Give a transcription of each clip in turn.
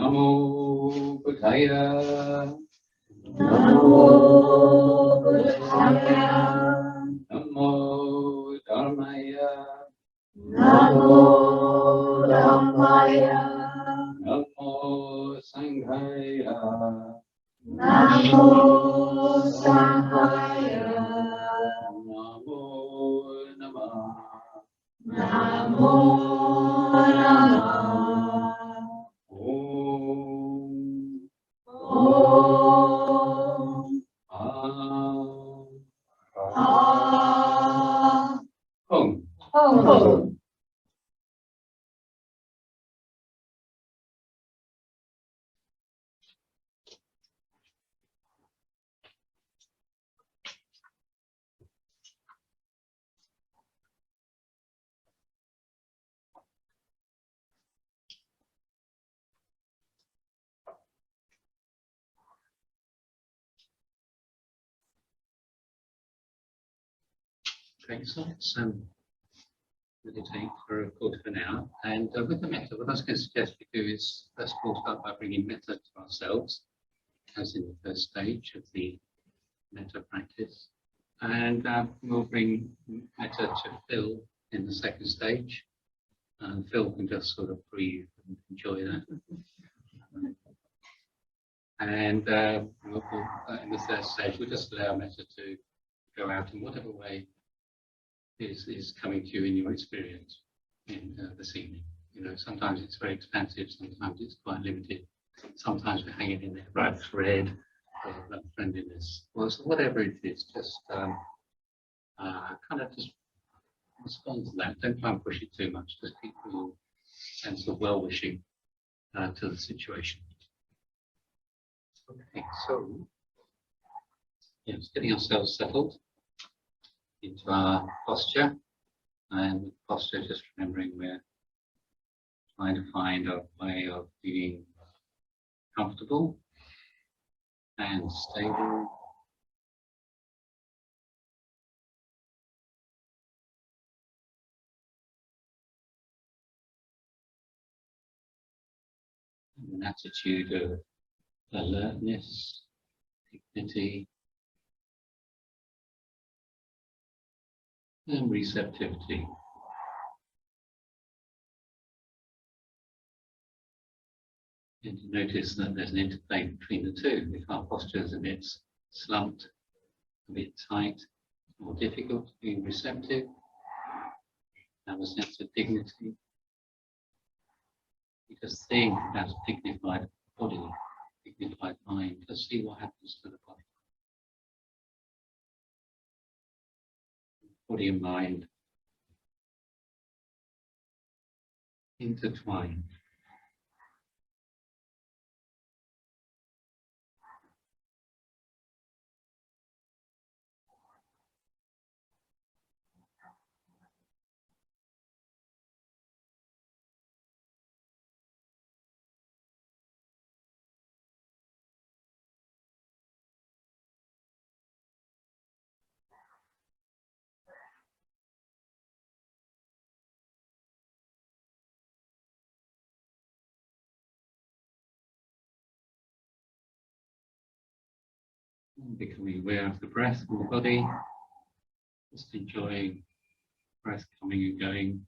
Namo Buddhaya. Namo Buddhaya. Namo Dharmaya. Namo Dhammaya. Namo Sanghaya. Namo Sanghaya. Namo Namah. Namo Namah. Om. Om. Okay, so let's meditate for a quarter of an hour. And with the metta, what I was going to suggest we do is first of all start by bringing metta to ourselves, as in the first stage of the metta practice. And we'll bring metta to Phil in the second stage. And Phil can just sort of breathe and enjoy that. And in the third stage, we'll just allow metta to go out in whatever way is coming to you in your experience in this evening. You know, sometimes it's very expansive, sometimes it's quite limited, sometimes we're hanging in there by a thread of friendliness. Well, so whatever it is, just kind of just respond to that. Don't try and push it too much. Just keep your sense of well-wishing to the situation. Okay, so yes, getting ourselves settled into our posture, and with posture, just remembering we're trying to find a way of being comfortable and stable. An attitude of alertness, dignity, and receptivity. And to notice that there's an interplay between the two. If our posture is a bit slumped, a bit tight, more difficult, being receptive, have a sense of dignity. You just think about a dignified body, dignified mind. Just see what happens to the body. Body and mind intertwined. Becoming aware of the breath in the body, just enjoying breath coming and going.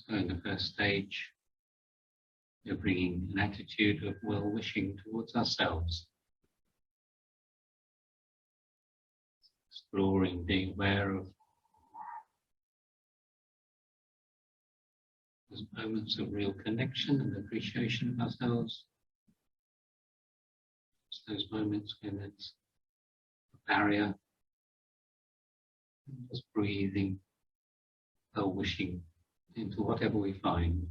So in the first stage, we're bringing an attitude of well-wishing towards ourselves. Exploring, being aware of those moments of real connection and appreciation of ourselves. It's those moments when it's a barrier. Just breathing, well-wishing into whatever we find.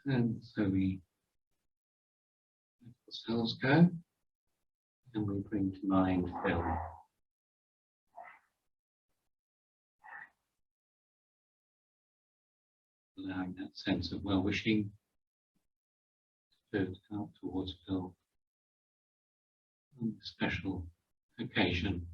And so we let ourselves go, and we bring to mind Phil. Allowing that sense of well-wishing to float out towards Phil on a special occasion.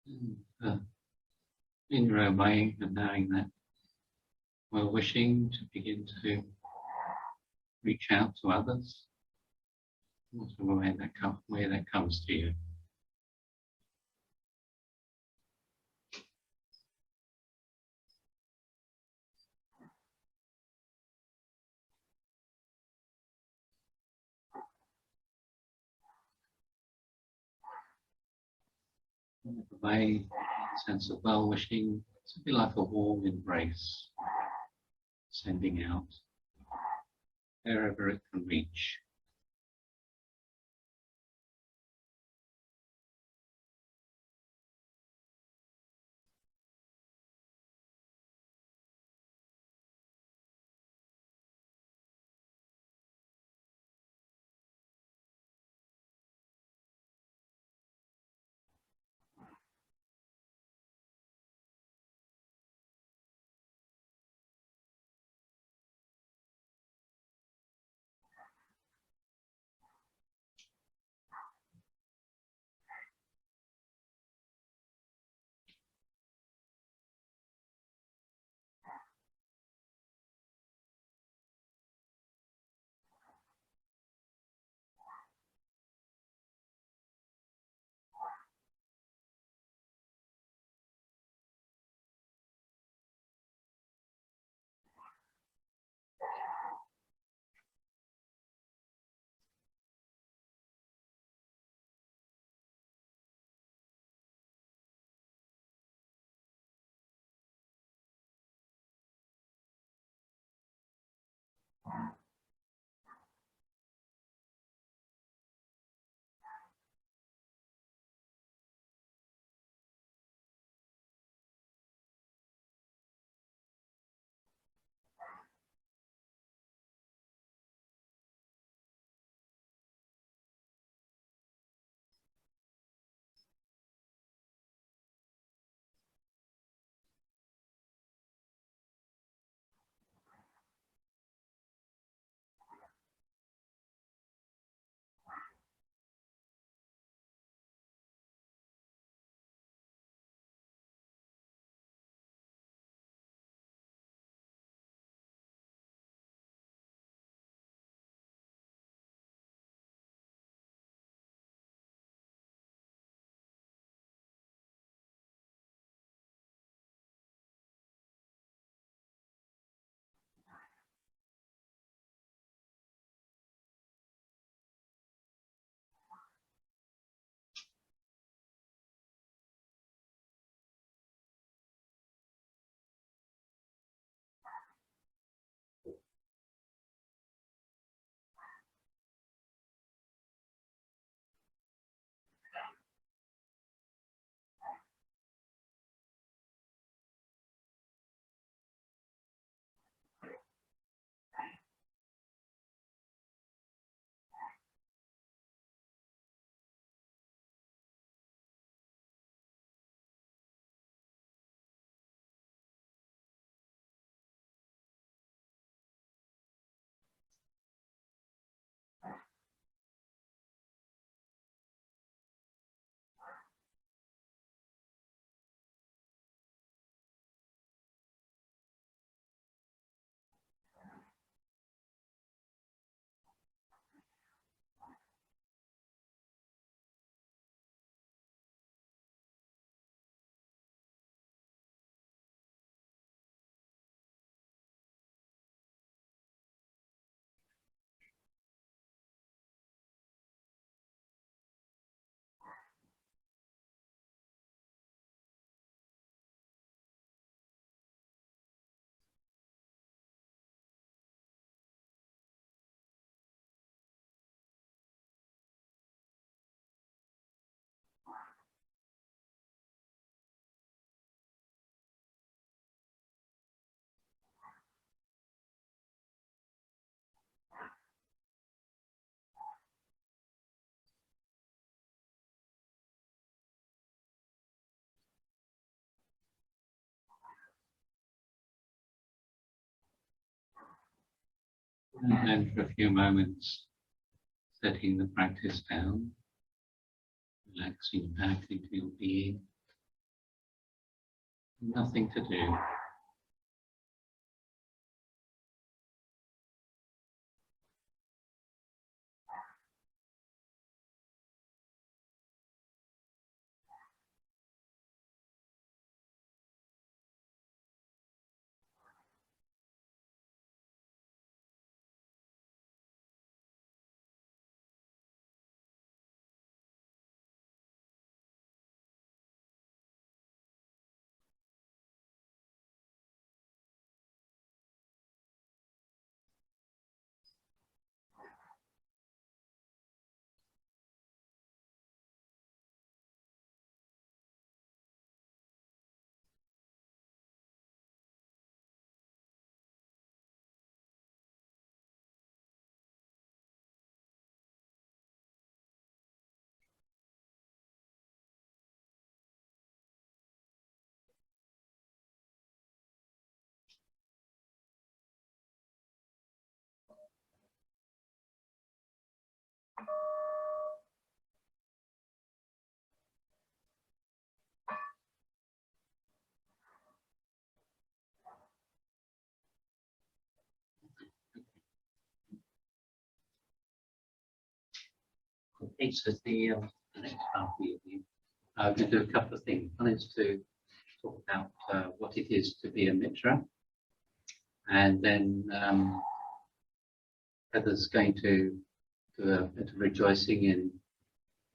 In your own way, and knowing that we're wishing to begin to reach out to others, whatever way that comes to you. Way, sense of well-wishing, it's a bit like a warm embrace, sending out wherever it can reach. And then for a few moments, setting the practice down, relaxing back into your being, nothing to do. Okay, so the next part we going to do a couple of things. One is to talk about what it is to be a Mitra, and then Heather's going to do a bit of rejoicing in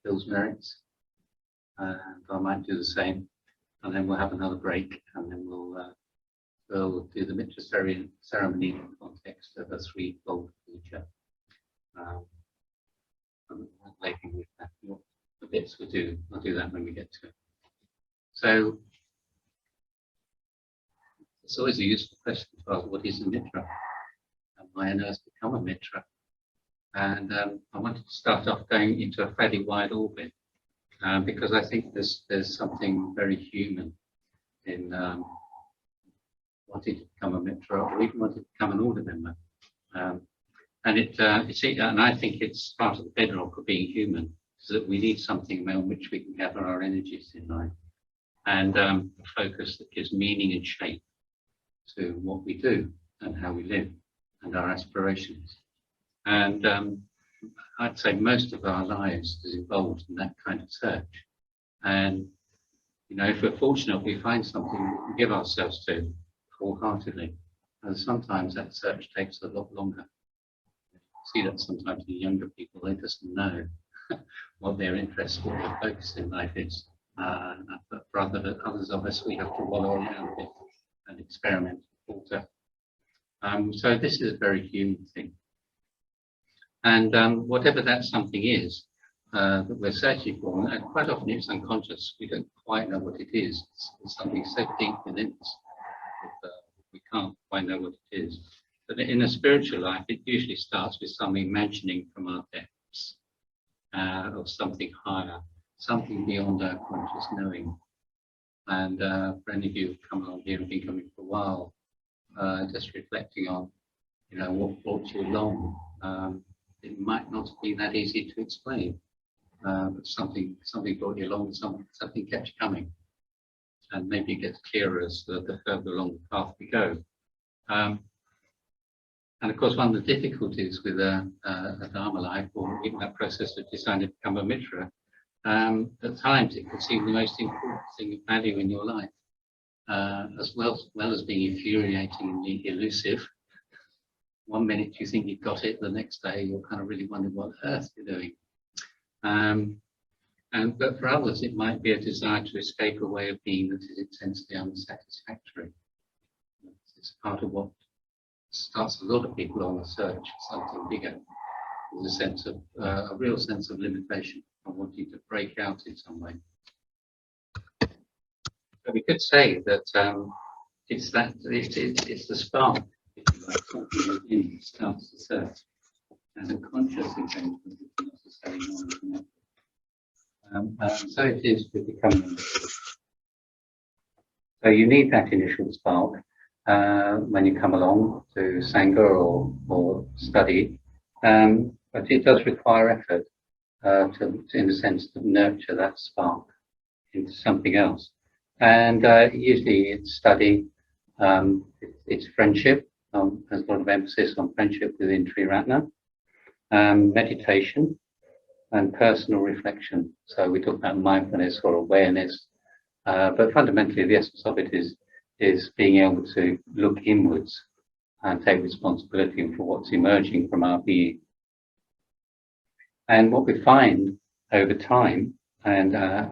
Bill's merits, and I might do the same, and then we'll have another break, and then we'll do the Mitra ceremony in the context of a threefold future. With that, what the bits we'll do that when we get to it. So it's always a useful question to ask, what is a Mitra? And why on earth become a Mitra? And I wanted to start off going into a fairly wide orbit, because I think there's something very human in wanting to become a Mitra, or even wanting to become an order member. And I think it's part of the bedrock of being human, is that we need something on which we can gather our energies in life, and a focus that gives meaning and shape to what we do and how we live and our aspirations. And I'd say most of our lives is involved in that kind of search. And if we're fortunate, we find something we can give ourselves to wholeheartedly. And sometimes that search takes a lot longer. See that sometimes in younger people, they just know what their interest, what their focus in life is. But for others of us, we have to wallow around a bit and experiment and falter. So this is a very human thing. And whatever that something is that we're searching for, and quite often it's unconscious, we don't quite know what it is. It's something so deep within us that we can't quite know what it is. But in a spiritual life, it usually starts with some imagining from our depths of something higher, something beyond our conscious knowing. And for any of you who've come along here and been coming for a while, just reflecting on, what brought you along. It might not be that easy to explain, but something brought you along, something kept you coming. And maybe it gets clearer as the further along the path we go. And of course, one of the difficulties with a Dharma life, or even that process of deciding to become a Mitra, at times it could seem the most important thing of value in your life, as well as being infuriating and elusive. One minute you think you've got it, the next day you're kind of really wondering what on earth you're doing. But for others, it might be a desire to escape a way of being that is intensely unsatisfactory. It's part of what starts a lot of people on the search for something bigger. There's a real sense of limitation of wanting to break out in some way. So we could say that it's the spark, if you like, something within starts to search, and a conscious engagement is necessarily non-connected. So it is with becoming. So you need that initial spark when you come along to Sangha or study, but it does require effort to, in a sense, to nurture that spark into something else. And usually it's study, it's friendship. There's a lot of emphasis on friendship within Triratna, meditation, and personal reflection. So we talk about mindfulness or awareness, but fundamentally the essence of it is being able to look inwards and take responsibility for what's emerging from our being. And what we find over time, and there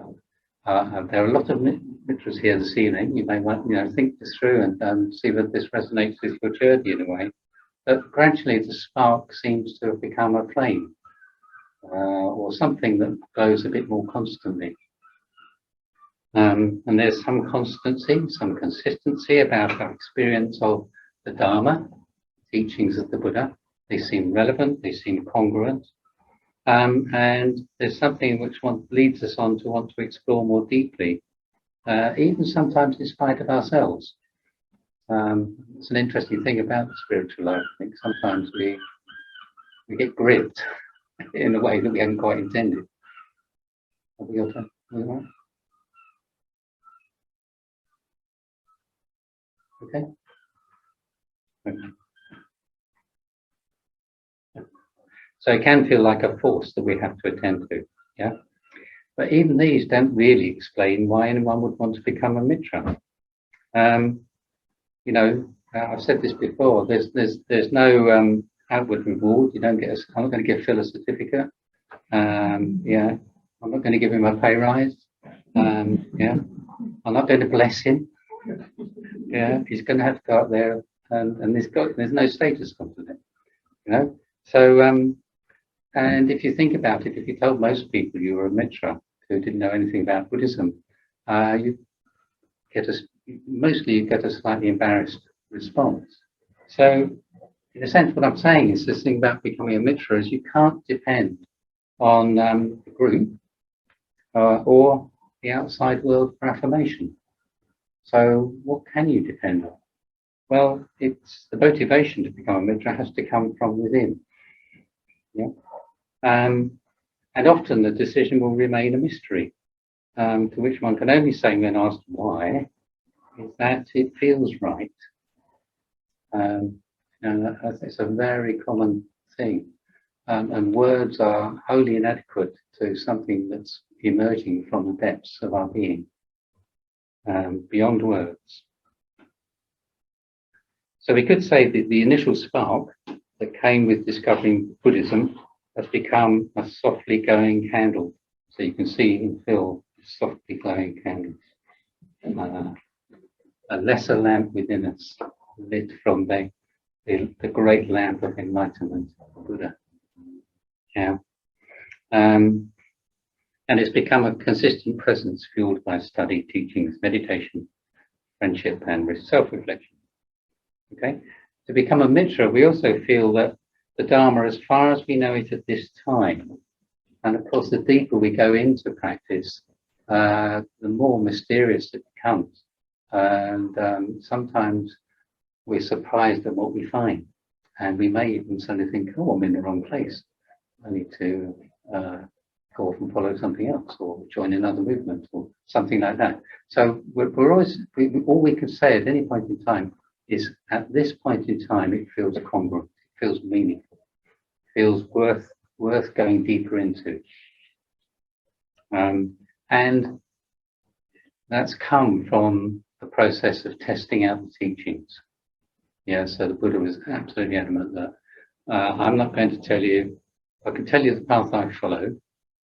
are a lot of Mitras here this evening. You may want, think this through and see whether this resonates with your journey in a way. But gradually, the spark seems to have become a flame, or something that glows a bit more constantly. And there's some constancy, some consistency about our experience of the Dharma, teachings of the Buddha. They seem relevant, they seem congruent. And there's something which leads us on to want to explore more deeply, even sometimes in spite of ourselves. It's an interesting thing about the spiritual life. I think sometimes we get gripped in a way that we hadn't quite intended. Have we got time? Okay. So it can feel like a force that we have to attend to, yeah. But even these don't really explain why anyone would want to become a Mitra. I've said this before. There's no outward reward. You don't get. I'm not going to give Phil a certificate. I'm not going to give him a pay rise. I'm not going to bless him. Yeah, he's going to have to go up there, and there's no status component. So. And if you think about it, if you told most people you were a Mitra who didn't know anything about Buddhism, you get a slightly embarrassed response. So, in a sense, what I'm saying is this thing about becoming a Mitra is you can't depend on the group or the outside world for affirmation. So, what can you depend on? Well, it's the motivation to become a Mitra has to come from within. Yeah. And often the decision will remain a mystery, to which one can only say when asked why, is that it feels right. It's a very common thing. And words are wholly inadequate to something that's emerging from the depths of our being, beyond words. So we could say that the initial spark that came with discovering Buddhism has become a softly glowing candle. So you can see and feel softly glowing candles. A lesser lamp within us, lit from the great lamp of enlightenment of Buddha. Yeah. And it's become a consistent presence fueled by study, teachings, meditation, friendship, and self-reflection. Okay. To become a Mitra, we also feel that the Dharma, as far as we know it at this time, and of course, the deeper we go into practice, the more mysterious it becomes. And sometimes we're surprised at what we find. And we may even suddenly think, oh, I'm in the wrong place. I need to go off and follow something else or join another movement or something like that. So we're always, all we can say at any point in time is at this point in time, it feels congruent. Feels meaningful, feels worth going deeper into, and that's come from the process of testing out the teachings. Yeah, so the Buddha was absolutely adamant that I'm not going to tell you. I can tell you the path I follow,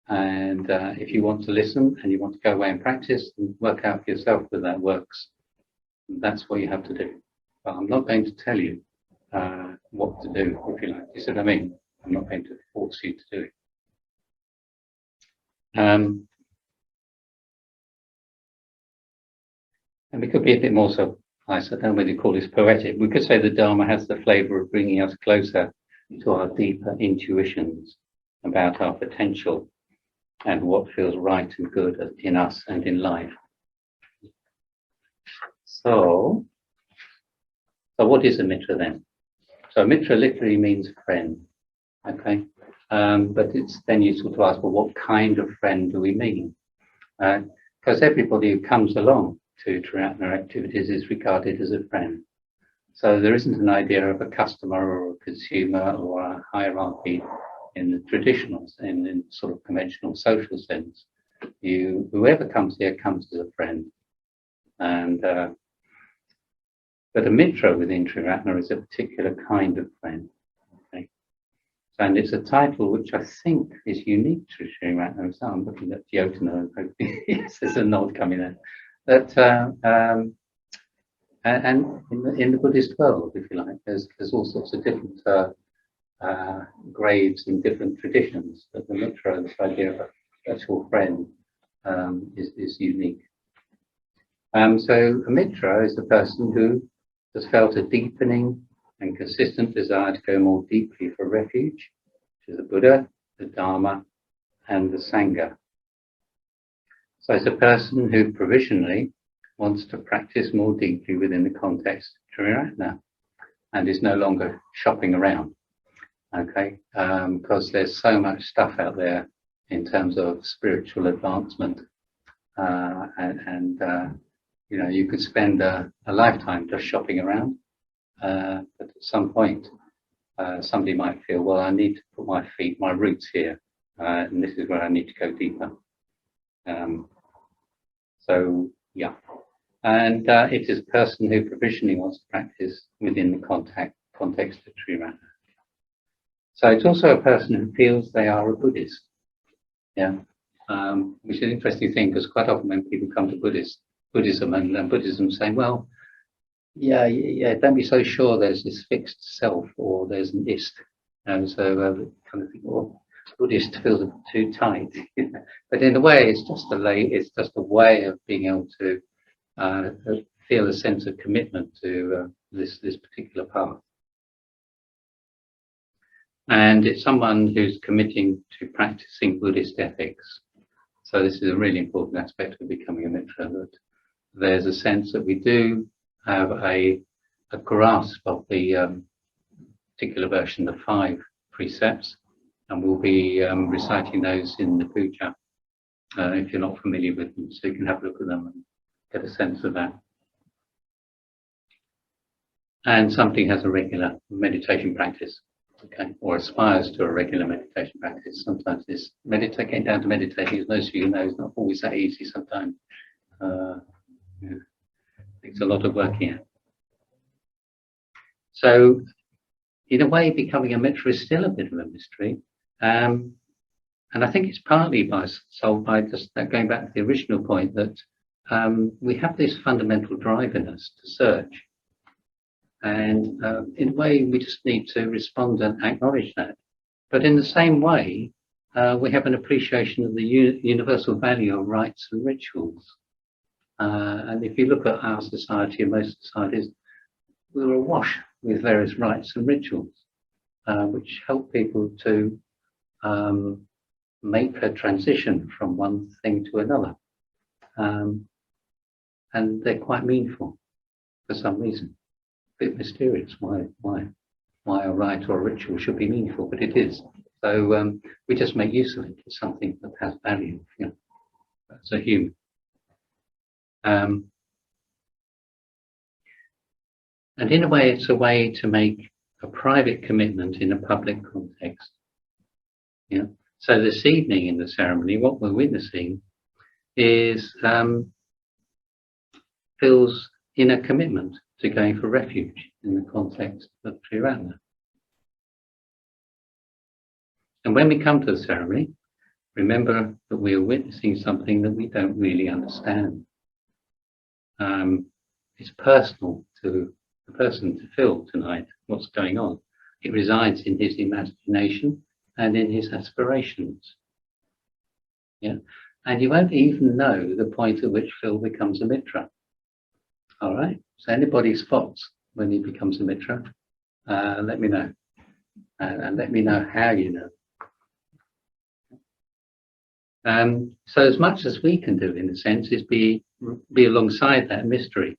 and if you want to listen and you want to go away and practice and work out for yourself whether that works, that's what you have to do. But I'm not going to tell you what to do, if you like. You see what I mean? I'm not going to force you to do it. And we could be a bit more so, I don't know whether you call this poetic. We could say the Dharma has the flavour of bringing us closer to our deeper intuitions about our potential and what feels right and good in us and in life. So what is a Mitra then? So Mitra literally means friend, okay? But it's then useful to ask, well, what kind of friend do we mean? Because everybody who comes along to Triratna activities is regarded as a friend. So there isn't an idea of a customer or a consumer or a hierarchy in the traditional, in sort of conventional social sense. Whoever comes here comes as a friend. And but a Mitra within Triratna is a particular kind of friend. Okay? And it's a title which I think is unique to Triratna. So I'm looking at Jyotana. Yes, there's a nod coming in. That and in the Buddhist world, if you like, there's all sorts of different grades in different traditions. But the Mitra, this idea of a special friend, is unique. So a Mitra is the person who has felt a deepening and consistent desire to go more deeply for refuge to the Buddha, the Dharma, and the Sangha. So it's a person who provisionally wants to practice more deeply within the context of Triratna and is no longer shopping around, okay? Because there's so much stuff out there in terms of spiritual advancement, and you know, you could spend a lifetime just shopping around, but at some point somebody might feel, well, I need to put my roots here, and this is where I need to go deeper. So yeah, and it is a person who provisionally wants to practice within the context of Triratna. So it's also a person who feels they are a Buddhist, yeah, which is an interesting thing, because quite often when people come to Buddhism and Buddhism saying, well, yeah, don't be so sure there's this fixed self or there's an ist, and so kind of think, well, Buddhist feels a bit too tight, you know? But in a way, it's just a way of being able to feel a sense of commitment to this particular path. And it's someone who's committing to practicing Buddhist ethics. So this is a really important aspect of becoming a Mitra, that there's a sense that we do have a grasp of the particular version, the 5 precepts, and we'll be reciting those in the puja if you're not familiar with them, so you can have a look at them and get a sense of that. And somebody has a regular meditation practice, okay, or aspires to a regular meditation practice. Sometimes this getting down to meditating, as most of you know, is not always that easy sometimes. Yeah, it's a lot of work here. So in a way, becoming a Mitra is still a bit of a mystery. And I think it's partly solved by just going back to the original point that we have this fundamental drive in us to search. And in a way, we just need to respond and acknowledge that. But in the same way, we have an appreciation of the universal value of rites and rituals. And if you look at our society and most societies, we're awash with various rites and rituals, which help people to make a transition from one thing to another. And they're quite meaningful for some reason. A bit mysterious why a rite or a ritual should be meaningful, but it is. So we just make use of it as something that has value, you know, as a human. And in a way, it's a way to make a private commitment in a public context. Yeah. So this evening in the ceremony, what we're witnessing is Phil's inner commitment to going for refuge in the context of Triratna. And when we come to the ceremony, remember that we are witnessing something that we don't really understand. It's personal to the person, to Phil tonight, what's going on. It resides in his imagination and in his aspirations. Yeah, and you won't even know the point at which Phil becomes a Mitra. All right, so anybody spots when he becomes a Mitra, let me know. And let me know how you know. So as much as we can do, in a sense, is be alongside that mystery.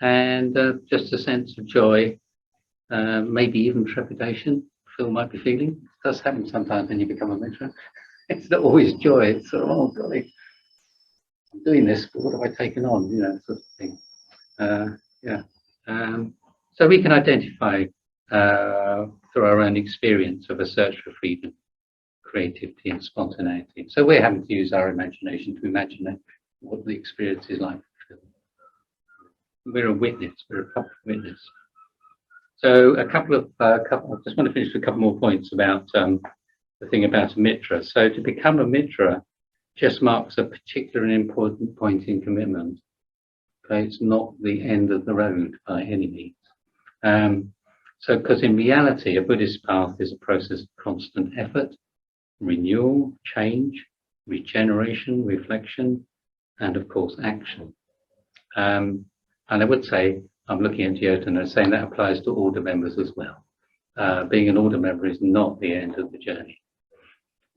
And just a sense of joy, maybe even trepidation Phil might be feeling. It does happen sometimes when you become a Mitra. It's not always joy, it's sort of, oh golly. I'm doing this, but what have I taken on? You know, sort of thing. Yeah. So we can identify through our own experience of a search for freedom, creativity, and spontaneity. So we're having to use our imagination to imagine what the experience is like. We're a witness. We're a public witness. So I just want to finish with a couple more points about the thing about a Mitra. So to become a Mitra just marks a particular and important point in commitment. Okay, it's not the end of the road by any means. So because in reality, a Buddhist path is a process of constant effort, renewal, change, regeneration, reflection, and of course, action. And I would say, I'm looking at Jyotin and saying that applies to order members as well. Being an order member is not the end of the journey.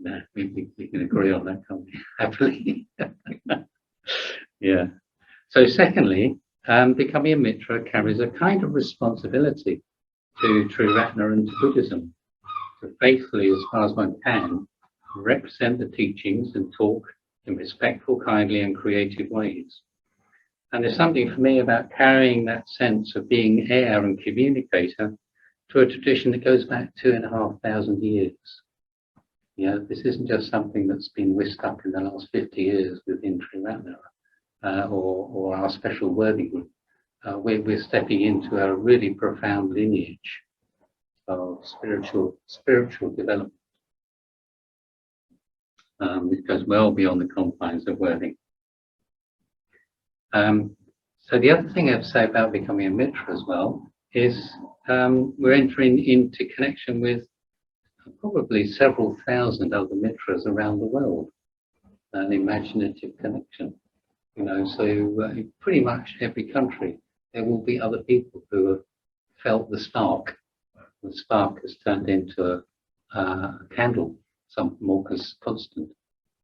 No, we can agree on that, can't we? Happily. Yeah. So secondly, becoming a Mitra carries a kind of responsibility to Triratna and to Buddhism, to faithfully, as far as one can, represent the teachings and talk in respectful, kindly and creative ways. And there's something for me about carrying that sense of being heir and communicator to a tradition that goes back 2,500 years. You know, this isn't just something that's been whisked up in the last 50 years within Triratna or our special worthy group. We're stepping into a really profound lineage of spiritual development, which goes well beyond the confines of worthy. So the other thing I have to say about becoming a Mitra as well is we're entering into connection with probably several thousand other Mitras around the world, an imaginative connection. You know, so pretty much every country there will be other people who have felt the spark. The spark has turned into a candle, something more constant,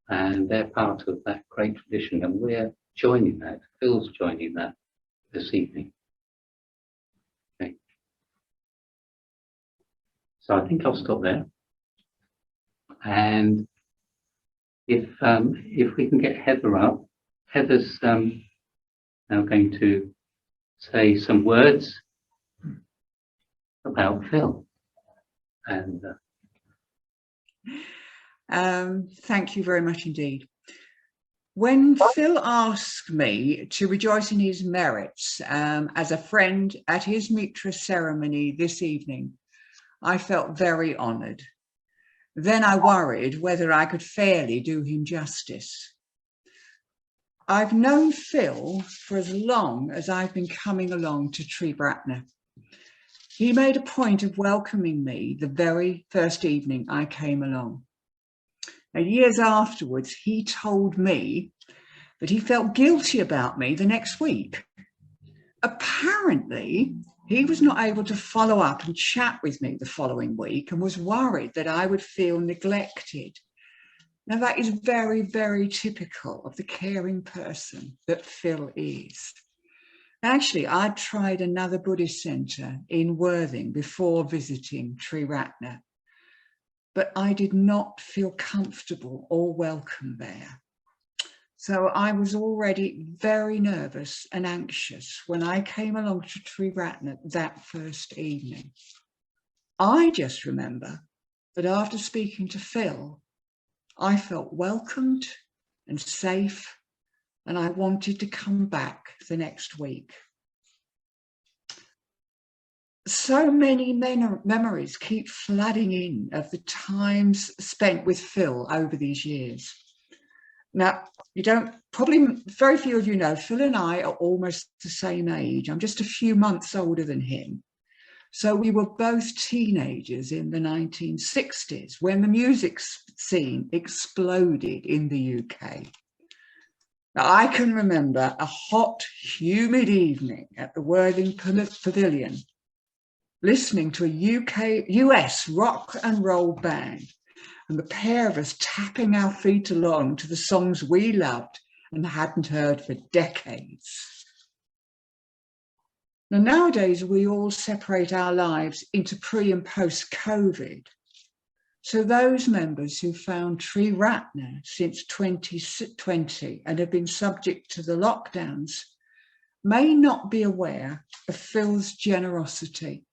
and they're part of that great tradition, and we're joining that. Phil's joining that this evening. Okay. So I think I'll stop there, and if we can get Heather up, Heather's now going to say some words about Phil. And thank you very much indeed. When Phil asked me to rejoice in his merits as a friend at his Mitra ceremony this evening, I felt very honoured. Then I worried whether I could fairly do him justice. I've known Phil for as long as I've been coming along to Triratna. He made a point of welcoming me the very first evening I came along. And years afterwards, he told me that he felt guilty about me the next week. Apparently, he was not able to follow up and chat with me the following week and was worried that I would feel neglected. Now, that is very, very typical of the caring person that Phil is. Actually, I'd tried another Buddhist centre in Worthing before visiting Triratna, but I did not feel comfortable or welcome there. So I was already very nervous and anxious when I came along to Triratna that first evening. I just remember that after speaking to Phil, I felt welcomed and safe, and I wanted to come back the next week. So many memories keep flooding in of the times spent with Phil over these years. Now, probably very few of you know, Phil and I are almost the same age. I'm just a few months older than him. So we were both teenagers in the 1960s when the music scene exploded in the UK. Now, I can remember a hot, humid evening at the Worthing Pavilion, listening to a US rock and roll band, and the pair of us tapping our feet along to the songs we loved and hadn't heard for decades. Now, nowadays, we all separate our lives into pre and post-COVID. So those members who found Triratna since 2020 and have been subject to the lockdowns may not be aware of Phil's generosity.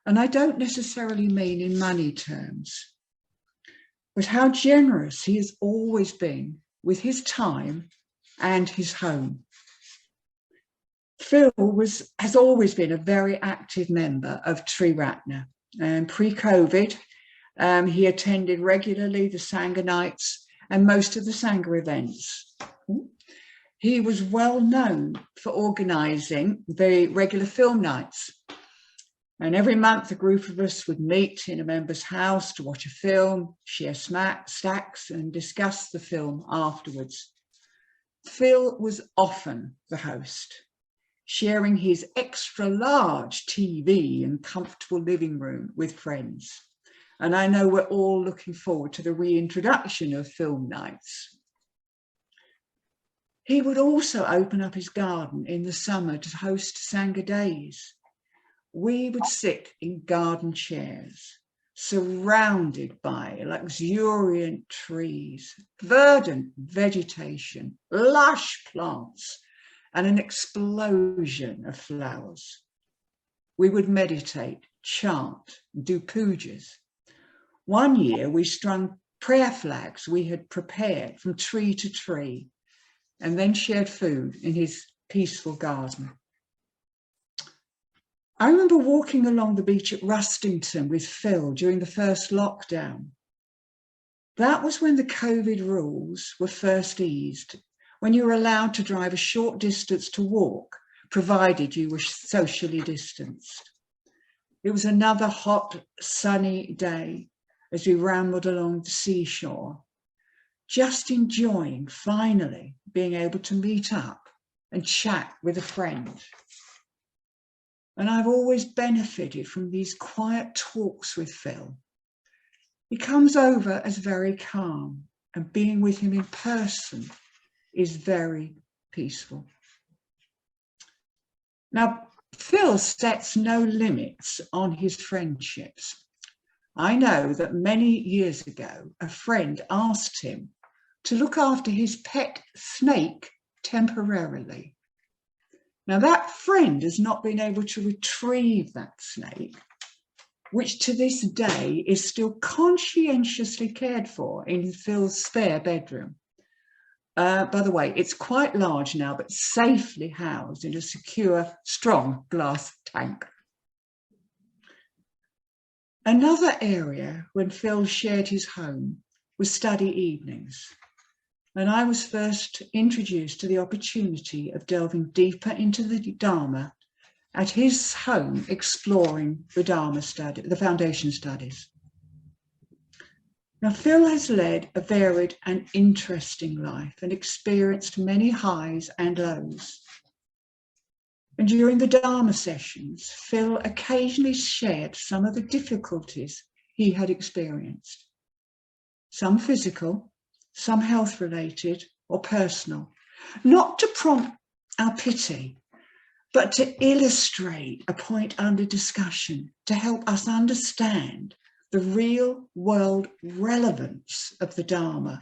And I don't necessarily mean in money terms, but how generous he has always been with his time and his home. Phil has always been a very active member of Triratna. And pre-COVID, he attended regularly the Sangha nights and most of the Sangha events. He was well known for organising the regular film nights. And every month, a group of us would meet in a member's house to watch a film, share snacks, and discuss the film afterwards. Phil was often the host, sharing his extra large TV and comfortable living room with friends. And I know we're all looking forward to the reintroduction of film nights. He would also open up his garden in the summer to host Sangha days. We would sit in garden chairs, surrounded by luxuriant trees, verdant vegetation, lush plants, and an explosion of flowers. We would meditate, chant, do pujas. One year we strung prayer flags we had prepared from tree to tree, and then shared food in his peaceful garden. I remember walking along the beach at Rustington with Phil during the first lockdown. That was when the COVID rules were first eased, when you were allowed to drive a short distance to walk, provided you were socially distanced. It was another hot, sunny day as we rambled along the seashore, just enjoying finally being able to meet up and chat with a friend. And I've always benefited from these quiet talks with Phil. He comes over as very calm, and being with him in person is very peaceful. Now, Phil sets no limits on his friendships. I know that many years ago, a friend asked him to look after his pet snake temporarily. Now, that friend has not been able to retrieve that snake, which to this day is still conscientiously cared for in Phil's spare bedroom. By the way, it's quite large now, but safely housed in a secure, strong glass tank. Another area when Phil shared his home was study evenings. And I was first introduced to the opportunity of delving deeper into the Dharma at his home, exploring the Dharma study, the foundation studies. Now, Phil has led a varied and interesting life and experienced many highs and lows. And during the Dharma sessions, Phil occasionally shared some of the difficulties he had experienced, some physical, some health-related or personal, not to prompt our pity, but to illustrate a point under discussion to help us understand the real-world relevance of the Dharma.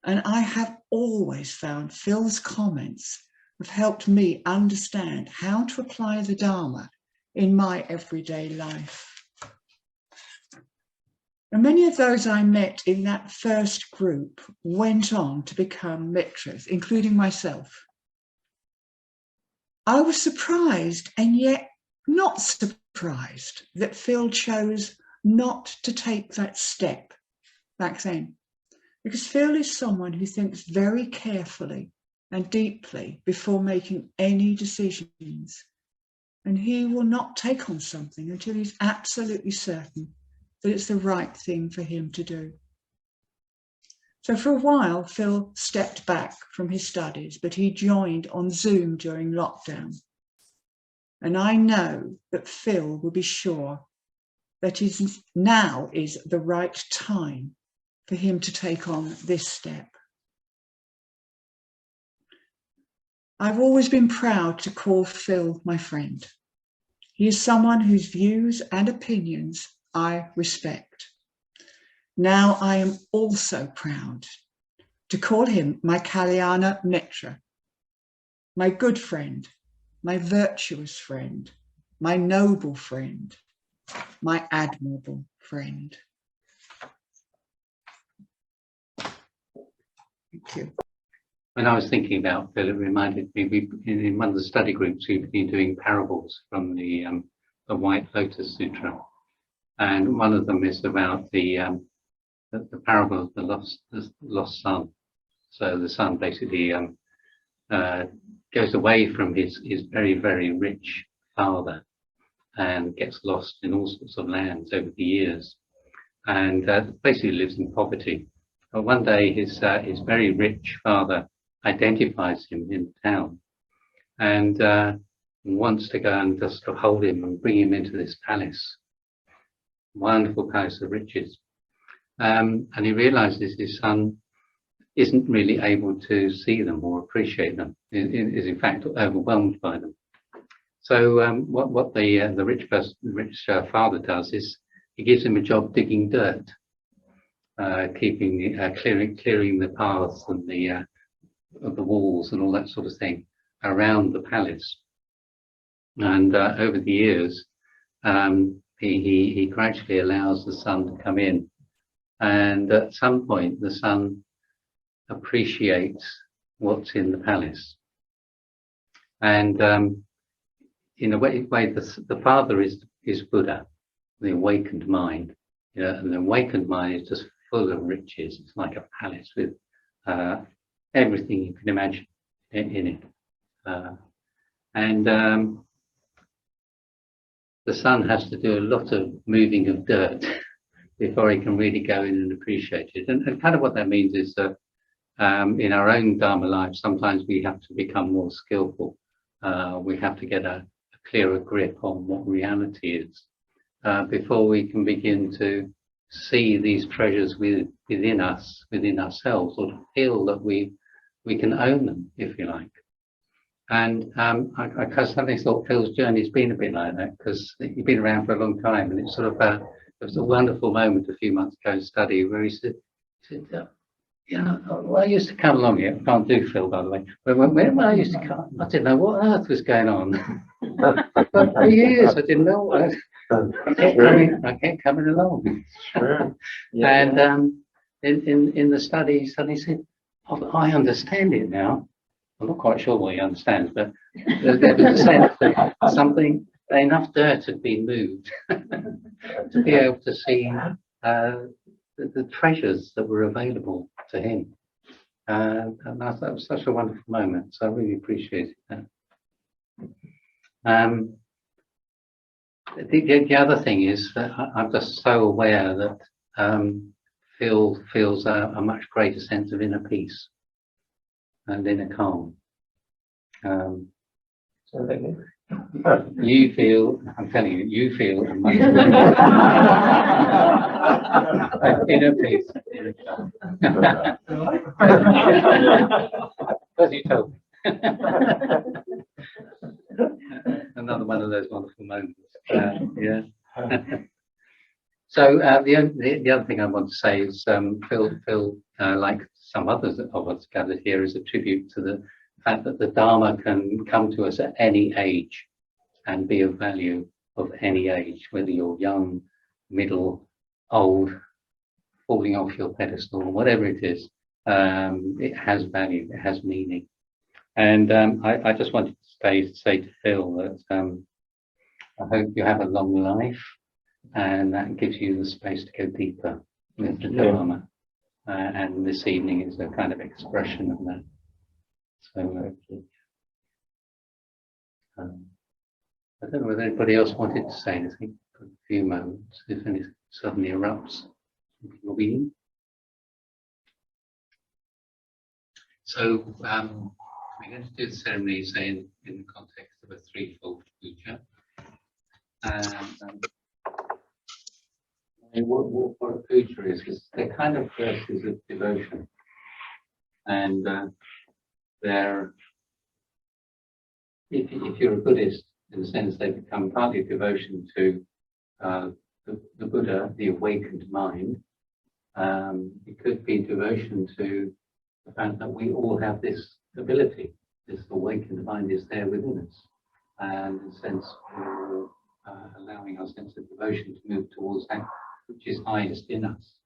And I have always found Phil's comments have helped me understand how to apply the Dharma in my everyday life. And many of those I met in that first group went on to become Mitras, including myself. I was surprised and yet not surprised that Phil chose not to take that step back then, because Phil is someone who thinks very carefully and deeply before making any decisions, and he will not take on something until he's absolutely certain that it's the right thing for him to do. So for a while, Phil stepped back from his studies, but he joined on Zoom during lockdown. And I know that Phil will be sure that now is the right time for him to take on this step. I've always been proud to call Phil my friend. He is someone whose views and opinions I respect. Now I am also proud to call him my Kalyana Mitra, my good friend, my virtuous friend, my noble friend, my admirable friend. Thank you. When I was thinking about Phil, it reminded me, in one of the study groups, we've been doing parables from the White Lotus Sutra. And one of them is about the parable of the lost son. So the son basically goes away from his very, very rich father and gets lost in all sorts of lands over the years, and basically lives in poverty. But one day his very rich father identifies him in the town and wants to go and just hold him and bring him into this palace, wonderful palace of riches. And he realizes his son isn't really able to see them or appreciate them, is in fact overwhelmed by them. So what the rich father does is he gives him a job digging dirt, clearing the paths and the walls and all that sort of thing around the palace. And over the years, he gradually allows the son to come in, and at some point the son appreciates what's in the palace. And in a way the father is Buddha, the awakened mind. And the awakened mind is just full of riches. It's like a palace with everything you can imagine in it. The son has to do a lot of moving of dirt before he can really go in and appreciate it. And kind of what that means is that in our own Dharma life, sometimes we have to become more skillful. We have to get a clearer grip on what reality is before we can begin to see these treasures within us, within ourselves, or to feel that we can own them, if you like. And I suddenly thought Phil's journey's been a bit like that, because he's been around for a long time, and it's sort of there was a wonderful moment a few months ago in study where he said well, I used to come along here. I can't do Phil, by the way. But when I used to come, I didn't know what on earth was going on. But for years, I didn't know what. I kept coming along. Sure. And in the study, he suddenly said, oh, I understand it now. I'm not quite sure what he understands, but there was a sense that something, enough dirt had been moved to be able to see the treasures that were available to him. And that was such a wonderful moment, so I really appreciated that. The other thing is that I'm just so aware that Phil feels a much greater sense of inner peace and inner calm. You feel, I'm telling you, you feel a much inner peace. As you told me. Another one of those wonderful moments. Yeah. So the other thing I want to say is Phil, like some others of us gathered here, is a tribute to the fact that the Dharma can come to us at any age and be of value of any age, whether you're young, middle, old, falling off your pedestal, whatever it is. It has value, it has meaning. And I just wanted to say to Phil that I hope you have a long life, and that gives you the space to go deeper with the Dharma. And this evening is a kind of expression of that. So I don't know whether anybody else wanted to say anything for a few moments, if anything suddenly erupts. So we're going to do the ceremony, say, in the context of a threefold puja. And what a puja is they're kind of verses of devotion. And they're, if you're a Buddhist, in the sense they become partly devotion to the Buddha, the awakened mind, It could be devotion to the fact that we all have this ability, this awakened mind is there within us, and in a sense we're allowing our sense of devotion to move towards that which is highest in us.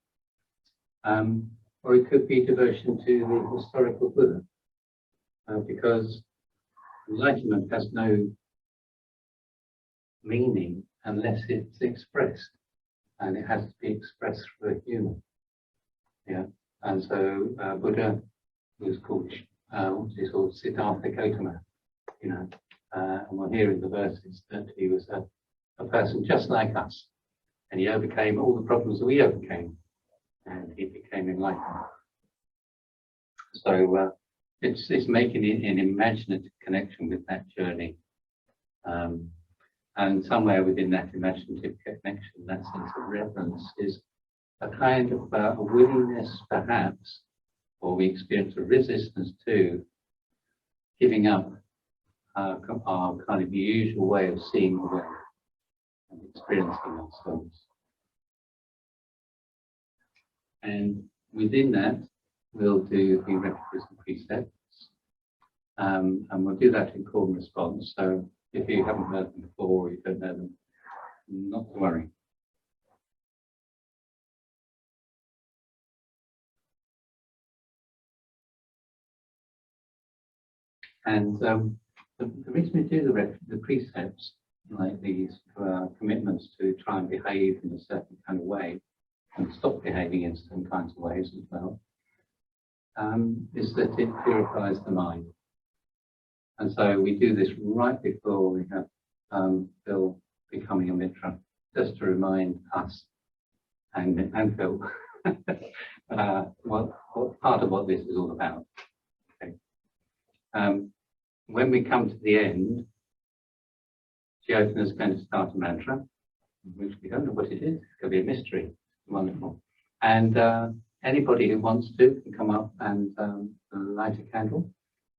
Or it could be devotion to the historical Buddha, because enlightenment has no meaning unless it's expressed, and it has to be expressed through a human. Yeah, and so Buddha was called Siddhartha Gautama, you know, and we'll hear in the verses that he was a person just like us, and he overcame all the problems that we overcame, and he became enlightened. So it's making an imaginative connection with that journey, and somewhere within that imaginative connection, that sense of reverence is a kind of a willingness, perhaps, or we experience a resistance to giving up our kind of usual way of seeing the world and experiencing ourselves. And within that, we'll do the refuges and precepts, and we'll do that in call and response. So if you haven't heard them before or you don't know them, not to worry. And the reason we do the precepts, like these commitments to try and behave in a certain kind of way and stop behaving in certain kinds of ways as well, is that it purifies the mind. And so we do this right before we have Phil becoming a Mitra, just to remind us and Phil what part of what this is all about. Okay. When we come to the end, Jyotana is going to start a mantra, which we don't know what it is. It's going to be a mystery. Wonderful. And anybody who wants to can come up and light a candle.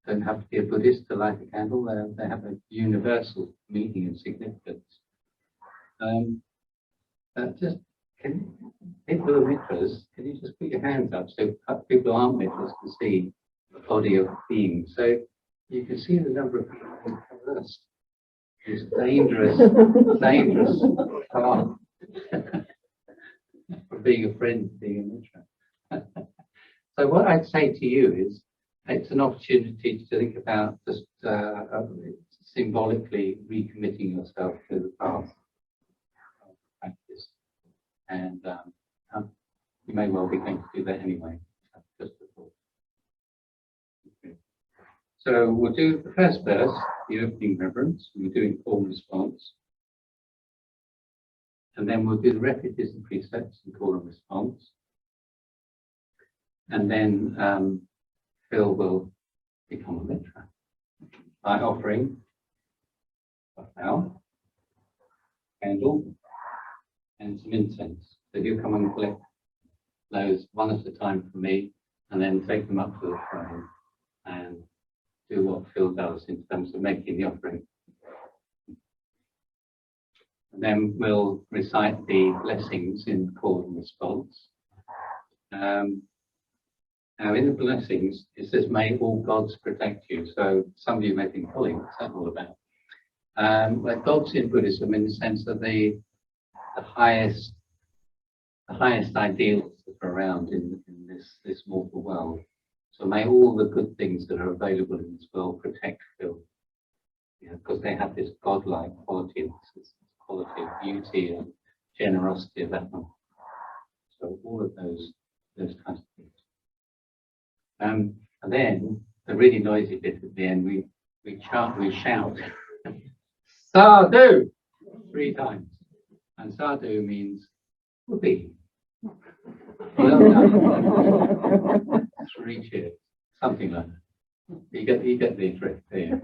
Don't have to be a Buddhist to light a candle. They have a universal meaning and significance. Just people who are Mitras, can you just put your hands up so people who aren't Mitras can see the body of beings? So you can see the number of people who have traversed this dangerous path from being a friend to being a Mitra. So what I'd say to you is, it's an opportunity to think about just symbolically recommitting yourself to the path of practice. And you may well be going to do that anyway. Just a thought. Okay. So we'll do the first verse, the opening reverence. We'll do informed response. And then we'll do the refuges and precepts and call and response. And then Phil will become a Mitra by offering a flower, candle, and some incense. So you come and collect those one at a time for me, and then take them up to the throne and do what Phil does in terms of making the offering. And then we'll recite the blessings in call and response. Now, in the blessings, it says, "May all gods protect you." So some of you may think, "Holly, what's that all about?" But gods in Buddhism, in the sense that the highest ideals that are around in this mortal world. So may all the good things that are available in this world protect Phil, because they have this godlike quality, this quality of beauty and generosity of that one. So all of those kinds of things. And then the really noisy bit at the end, we shout "Sadhu" 3 times, and sadhu means whoopee. Well done. 3 cheers, something like that. You get the drift there.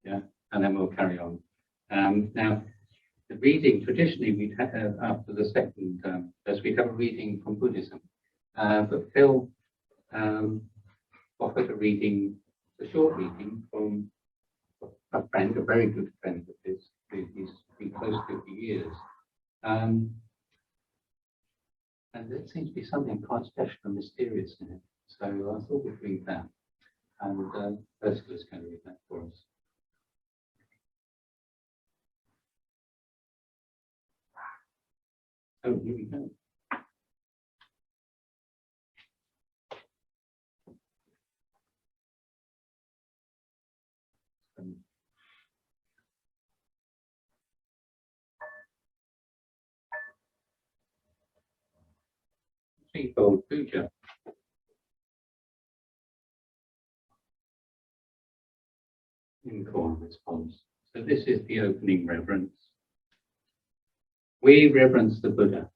Yeah, and then we'll carry on. Now, the reading traditionally we'd have after the second verse, we'd have a reading from Buddhism, but Phil offered a short reading from a friend, a very good friend of his, who he's been close to for years. And there seems to be something quite special and mysterious in it. So I thought we'd read that. And Ursula's going to read that for us. Oh, here we go. Threefold puja. In corn response. So this is the opening reverence. We reverence the Buddha.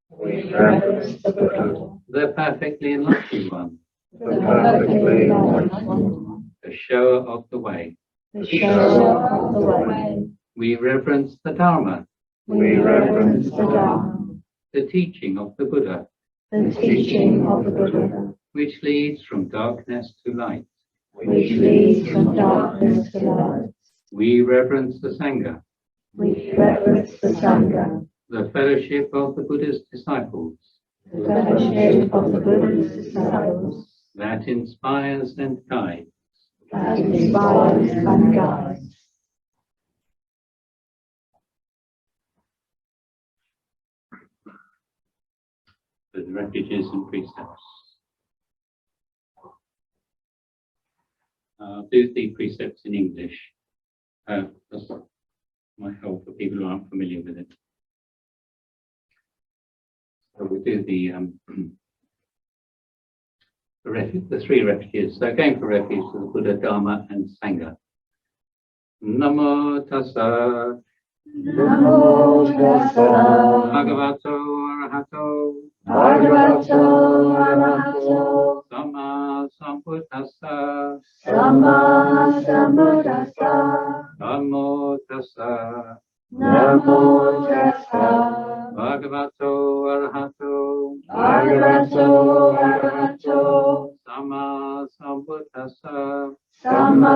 We reverence the Buddha, The perfectly enlightened one. the perfectly enlightened one, The shower of the way. the shower of the way. We reverence the Dharma. We reverence the Dharma, The teaching of the Buddha, the teaching of the Buddha, which leads from darkness to light. which leads from darkness to light. We reverence the Sangha, We reverence the Sangha, the fellowship of the Buddha's disciples, the fellowship of the Buddha's disciples, that inspires and guides. that inspires and guides. The refuges and precepts. I'll do the precepts in English. That's might help for people who aren't familiar with it. So we'll do the three refuges. So going for refuge to the Buddha, Dharma, and Sangha. Namo tassa Namo tassa bhagavato arahato bhagavato arahato samma sambuddhassa. samma sambuddhassa. Namo tassa Namo tassa bhagavato arahato bhagavato arahato samma sambuddhassa. samma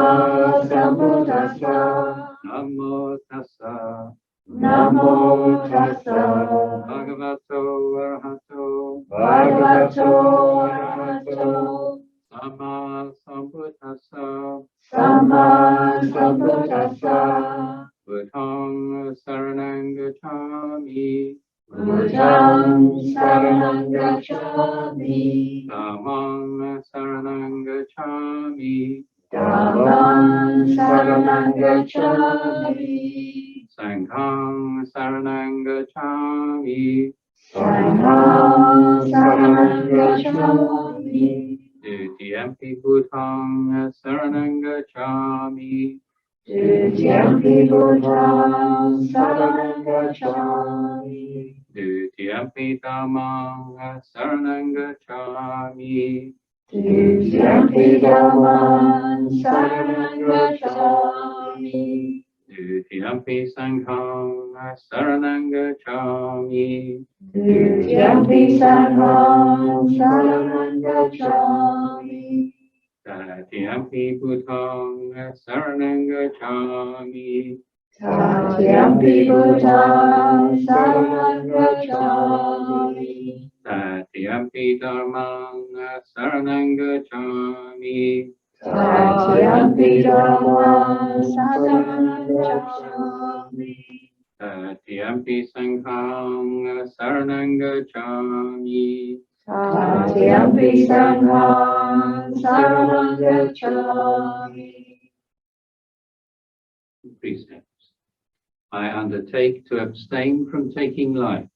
sambuddhassa. Namo tassa Namo tassa bhagavato arahato bhagavato arahato samma sambuddhassa. samma sambuddhassa. Buddhang saranang gacchami. Buddhang saranang gacchami. Dhammang saranang gacchami. Dhammang saranang gacchami. Sanghang saranang gacchami. Sanghang saranang gacchami. Dutiyampi Buddhang saranang gacchami. Dutiyampi Buddhang saranang gacchami. Dutiyampi Dhammang saranang gacchami. Dutiyampi Dhammang saranang gacchami. Dutiyampi Sanghang saranang gacchami. Dutiyampi Sanghang saranang gacchami. Tatiyampi Buddhang saranang gacchami. Tatiyampi Buddhang saranang gacchami. Tatiyampi Dhammang saranang gacchami. Tatiyampi Dhammang saranang gacchami. Tatiyampi Sanghang saranang gacchami. Tatiyampi Sanghang saranang gacchami. Precepts. I undertake to abstain from taking life.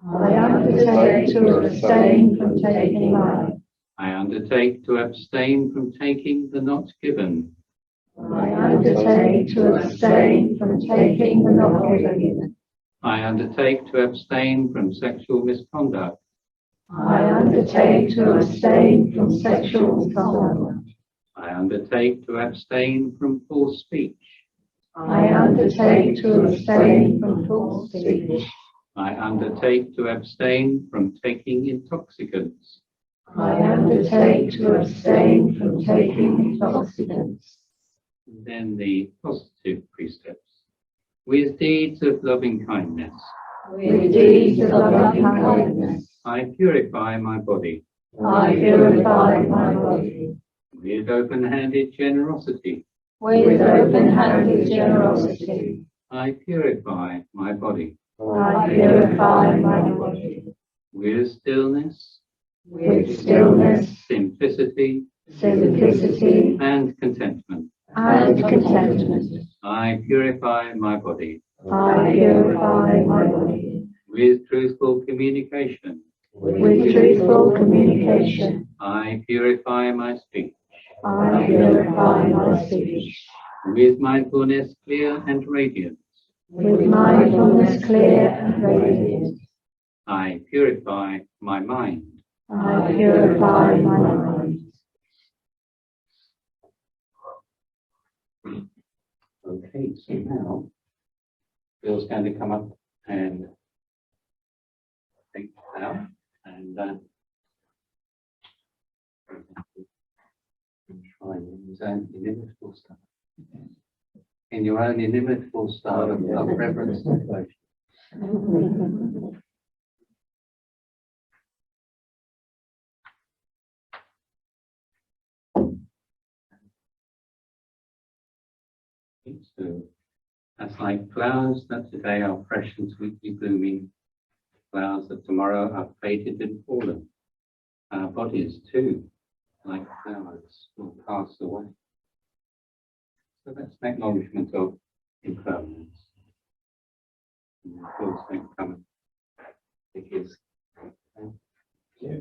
I undertake to abstain from taking life. I undertake to abstain from taking the not given. I undertake to abstain from taking the not given. I undertake to abstain from sexual misconduct. I undertake to abstain from sexual misconduct. I undertake to abstain from false speech. I undertake to abstain from false speech. I undertake to abstain from taking intoxicants. I undertake to abstain from taking intoxicants. And then the positive precepts. With deeds of loving kindness. with deeds of loving kindness. I purify my body I purify my body with open-handed generosity. with open-handed generosity. I purify my body I purify my body with stillness, with stillness, simplicity, simplicity, and contentment. and contentment. I purify my body I purify my body with truthful communication. with truthful communication. I purify my speech I purify my speech with mindfulness clear and radiant. with mindfulness clear and radiant. I purify my mind. I purify my mind. Okay, so now Bill's going to come up and take it out and try in his own inimitable style. In your own inimitable style of reverence and devotion. So that's like flowers that today are fresh and sweetly blooming, flowers that tomorrow are faded and fallen. Our bodies too, like flowers, will pass away. So that's an acknowledgement of impermanence. And of course, don't come and take his. Yeah.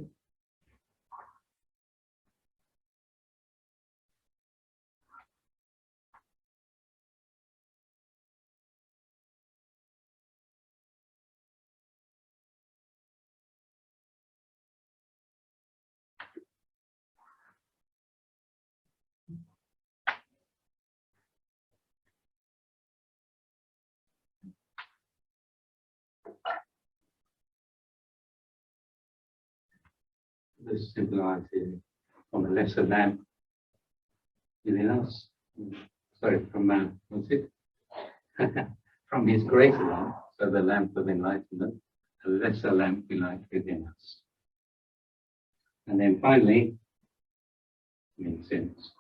This symbolizes from a lesser lamp within us. Sorry, from what's it? From his greater lamp, so the lamp of enlightenment, a lesser lamp we light within us. And then finally, incense.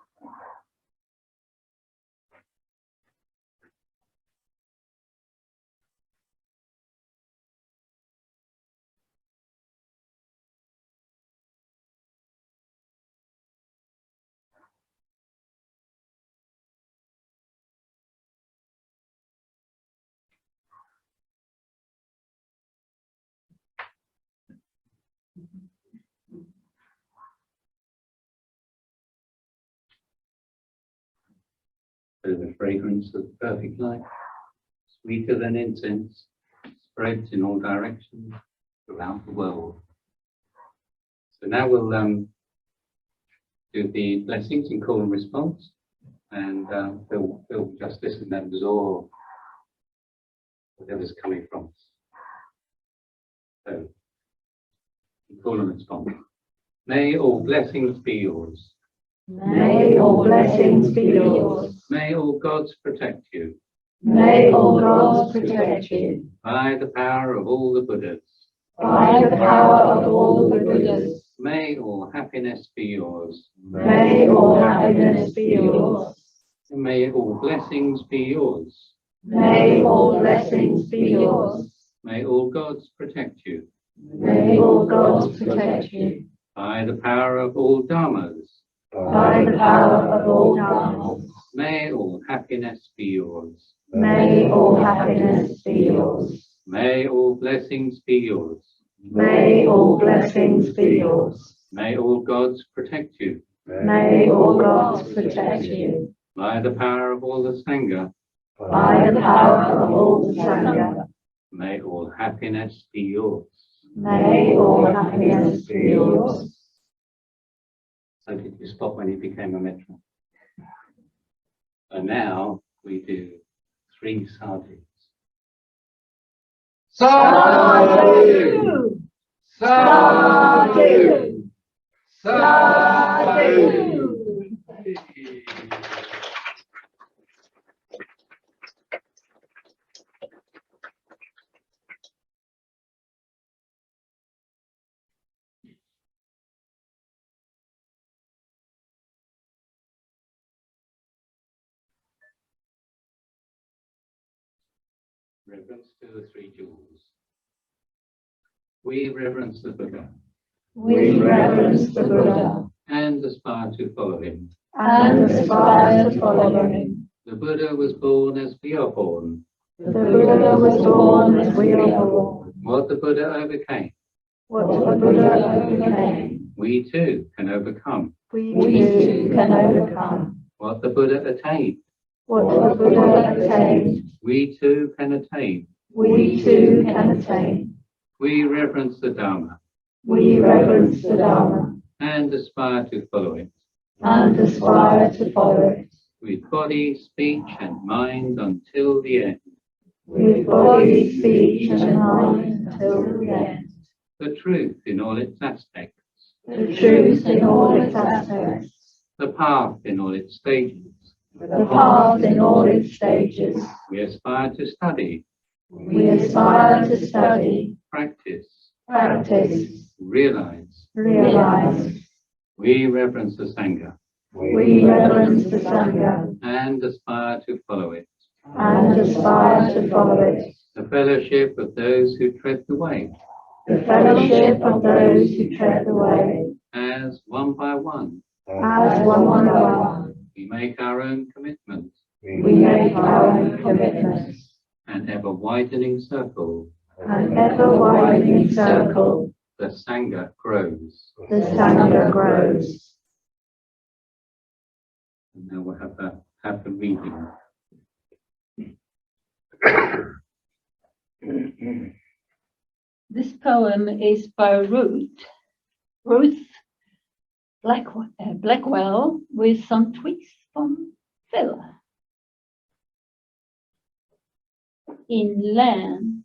So the fragrance of perfect light, sweeter than incense, spreads in all directions throughout the world. So now we'll do the blessings in call and response, and Phil just listen and absorb whatever's coming from us. So, in call and response. May all blessings be yours. May all blessings be yours. May all gods protect you. May all gods protect you. By the power of all the Buddhas. By the power of all the Buddhas. May all happiness be yours. May all happiness be yours. May all blessings be yours. May all blessings be yours. May all gods protect you. May all gods protect you. By the power of all dharmas. By the power of all dharmas. May all happiness be yours. May all happiness be yours. May all blessings be yours. May all blessings be yours. May all gods protect you. May all gods protect you. By the power of all the Sangha. By the power of all the Sangha. May all happiness be yours. May all happiness be yours. So did you spot when he became a Mitra? So now we do 3 sadhus. Sadhu! Sadhu! Sadhu! Reverence to the three jewels. We reverence the Buddha We reverence the Buddha and aspire to follow him. and aspire to follow him. The Buddha was born as we are born. The Buddha was born as we are born. What the Buddha overcame, What the Buddha overcame, we too can overcome. we too can overcome. What the Buddha attained, What the Buddha attained, we too can attain. we too can attain. We reverence the Dharma We reverence the Dharma and aspire to follow it and aspire to follow it. with body, speech, and mind until the end. With body, speech, and mind until the end. The truth in all its aspects, The truth in all its aspects. the path in all its stages. The path in all its stages. We aspire to study, We aspire to study, practice, practice, realize. realize. We reverence the Sangha We reverence the Sangha and aspire to follow it. and aspire to follow it. The fellowship of those who tread the way, The fellowship of those who tread the way. as one by one, As one by one, we make our own commitment, we make our own commitments. an ever widening circle, An ever widening circle, the Sangha grows. the Sangha grows. And now we'll have the reading. This poem is by Ruth Blackwell, with some tweaks from Phil. In land,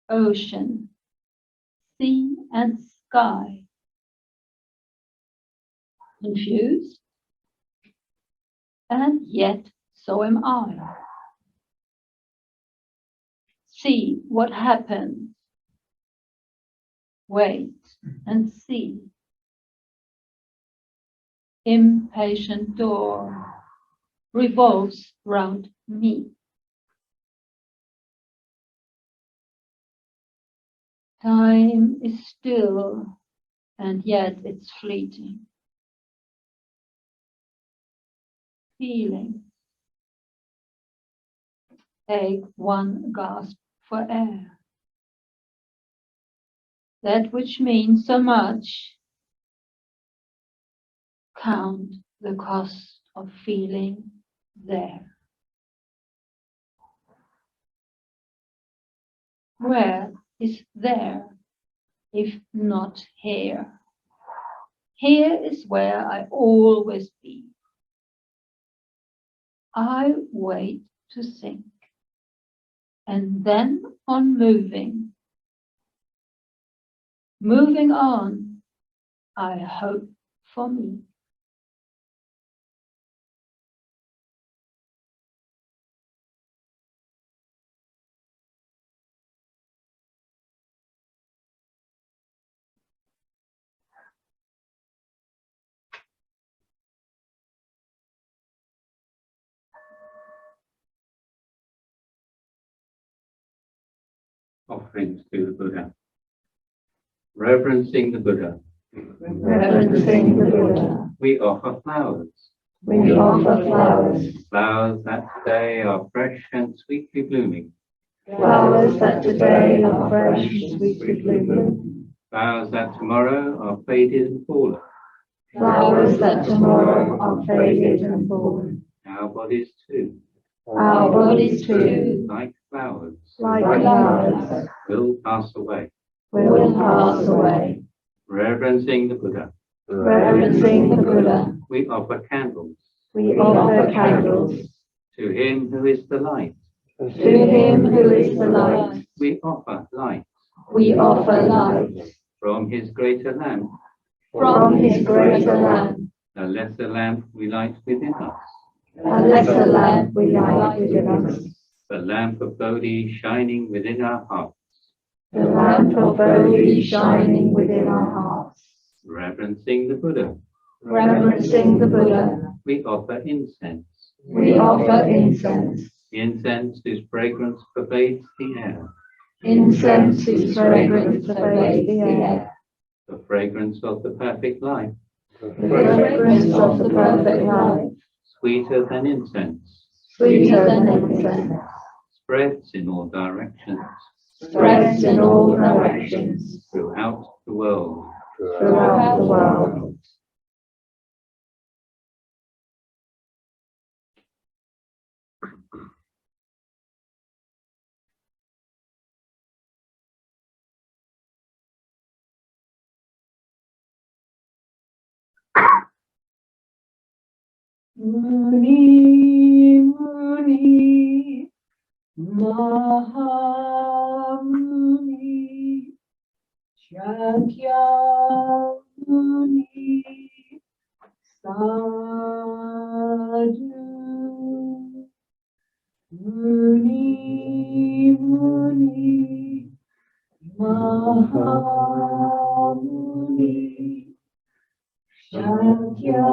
ocean, sea and sky. Confused? And yet so am I. See what happens. Wait and see. Impatient door revolves round me. Time is still, and yet it's fleeting. Feeling. Take one gasp for air. That which means so much. Count the cost of feeling there. Where is there, if not here? Here is where I always be. I wait to sink, and then on moving. Moving on, I hope for me. Offerings to the Buddha. Reverencing the Buddha, Reverencing the Buddha, we offer flowers. we offer flowers. Flowers that today are fresh and sweetly blooming. Flowers that today are fresh and sweetly blooming. Flowers that tomorrow are faded and fallen. Flowers that tomorrow are faded and fallen. Our bodies too, Our bodies too, like flowers, like flowers, will pass away. will pass away. Reverencing the Buddha, Reverencing the Buddha, we offer candles. we offer candles. To him who is the light, To him who is the light, we offer light. we offer light. From his greater lamp, From his greater lamp, a lesser lamp we light within us. a lesser lamp we light within us. The lamp of Bodhi shining within our hearts. The lamp of Bodhi shining within our hearts. Reverencing the Buddha, Reverencing the Buddha, we offer incense. we offer incense. The incense whose fragrance pervades the air. Incense whose fragrance pervades the air. The fragrance of the perfect life. The fragrance of the perfect life. Sweeter than incense. Sweeter than incense. Spreads in all directions. Spreads in all directions. Throughout the world. Throughout the world. Muni, Muni, Mahamuni, Shakyamuni, Sadhu, Muni, Muni, Mahamuni, Shakyamuni,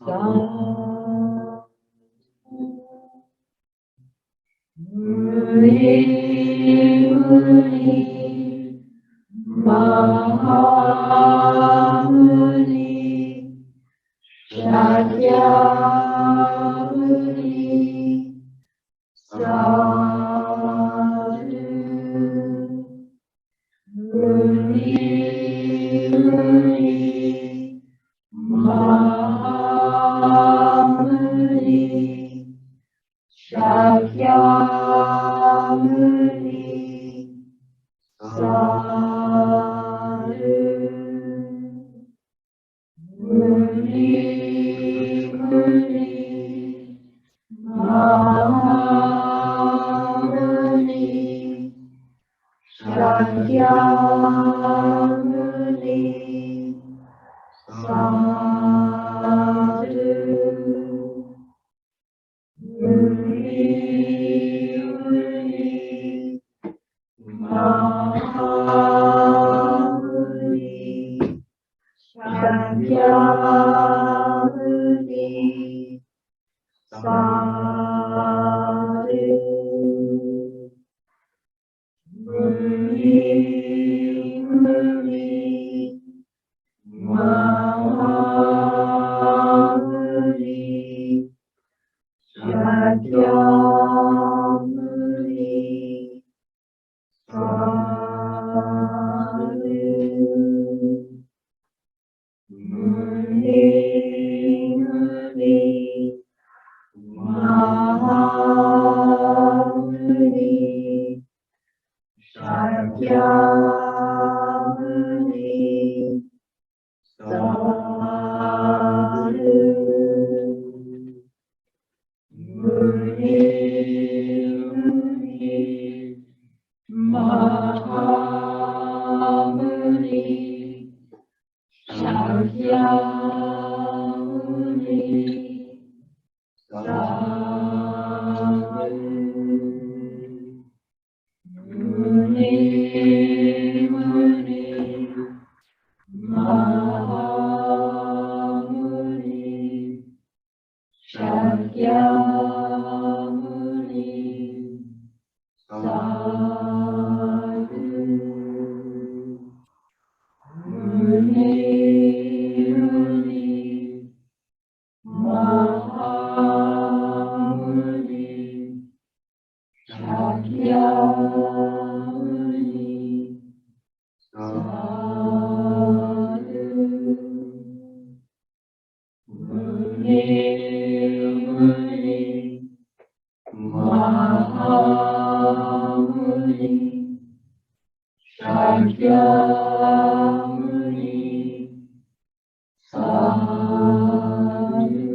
Sadhu, Muni, Muni, Mahamuni, Shakyamuni, Sadhu, Muni, Muni, Mahamuni, Shakyamuni, Sadhu, Muni, Muni, Mahamuni, Shakyamuni, Sadhu, Muni, Muni, Mahamuni, Shakyamuni, Sadhu, Muni, Muni, Mahamuni, Shakyamuni, Sadhu, Muni, Muni, Mahamuni, Shakyamuni, Sadhu, Muni, Muni, Mahamuni, Shakyamuni, Sadhu, Muni, Muni, Mahamuni, Shakyamuni, Sadhu, Muni, Muni, Mahamuni, Shakyamuni, Sadhu, Muni, Muni, Mahamuni, Shakyamuni, Sadhu,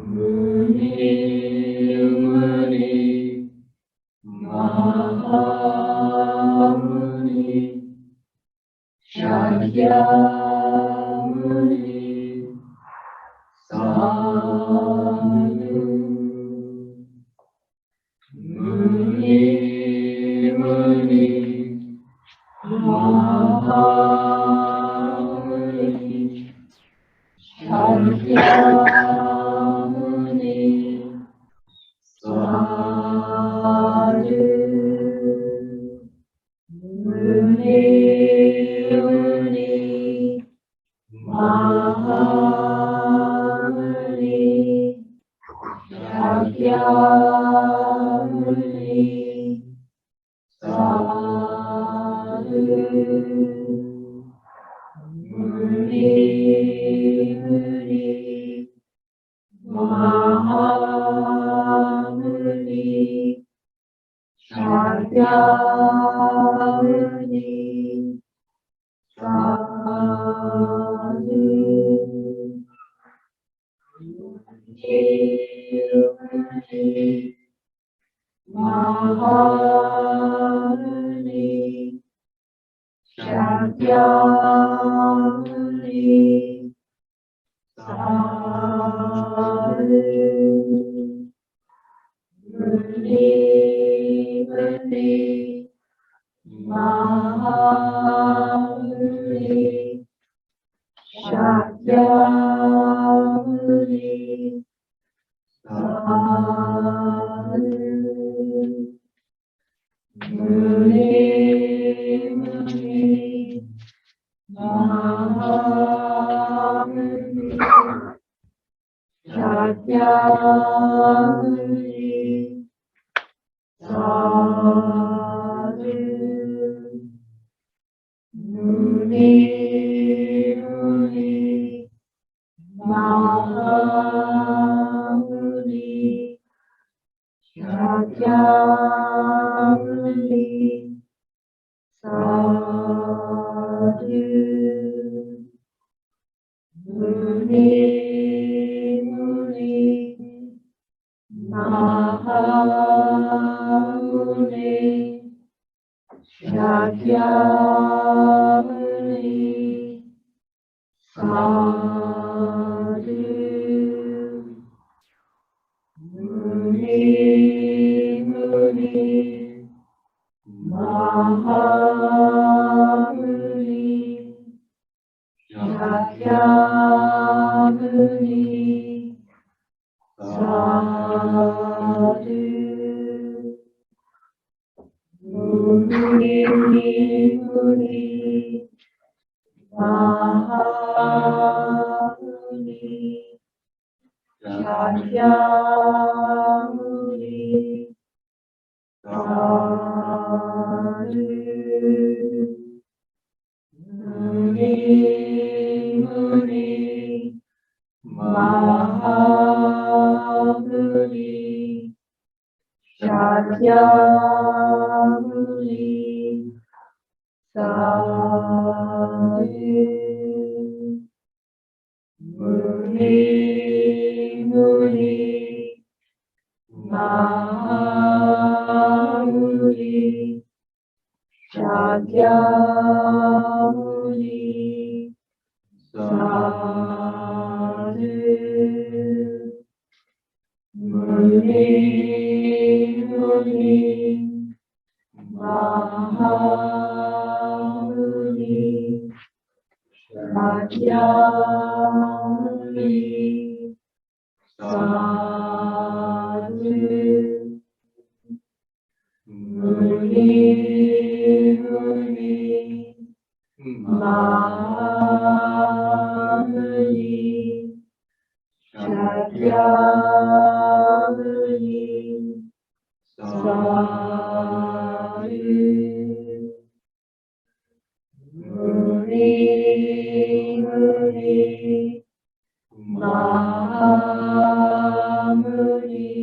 Muni, Muni, Mahamuni, Shakyamuni, Sadhu, Muni, Muni, Mahamuni, Shakyamuni, Shakyamuni Sadhu Nirmani Mahamuni Shakyamuni Sadhu Muni Muni Mahamuni Shakyamuni Sadhu Muni Muni Mahamuni Shakyamuni Sadhu Muni Muni Mahamuni Shakyamuni Sadhu Muni Muni Mahamuni Shakyamuni Sadhu Muni Muni Mahamuni Shakyamuni Sadhu Muni Muni Mahamuni Shakyamuni Sadhu Muni Muni Mahamuni Shakyamuni Sadhu Muni Muni Mahamuni Shakyamuni Sadhu Muni Muni Mahamuni Shakyamuni Sadhu Muni Muni Mahamuni Shakyamuni Sadhu Muni Muni Mahamuni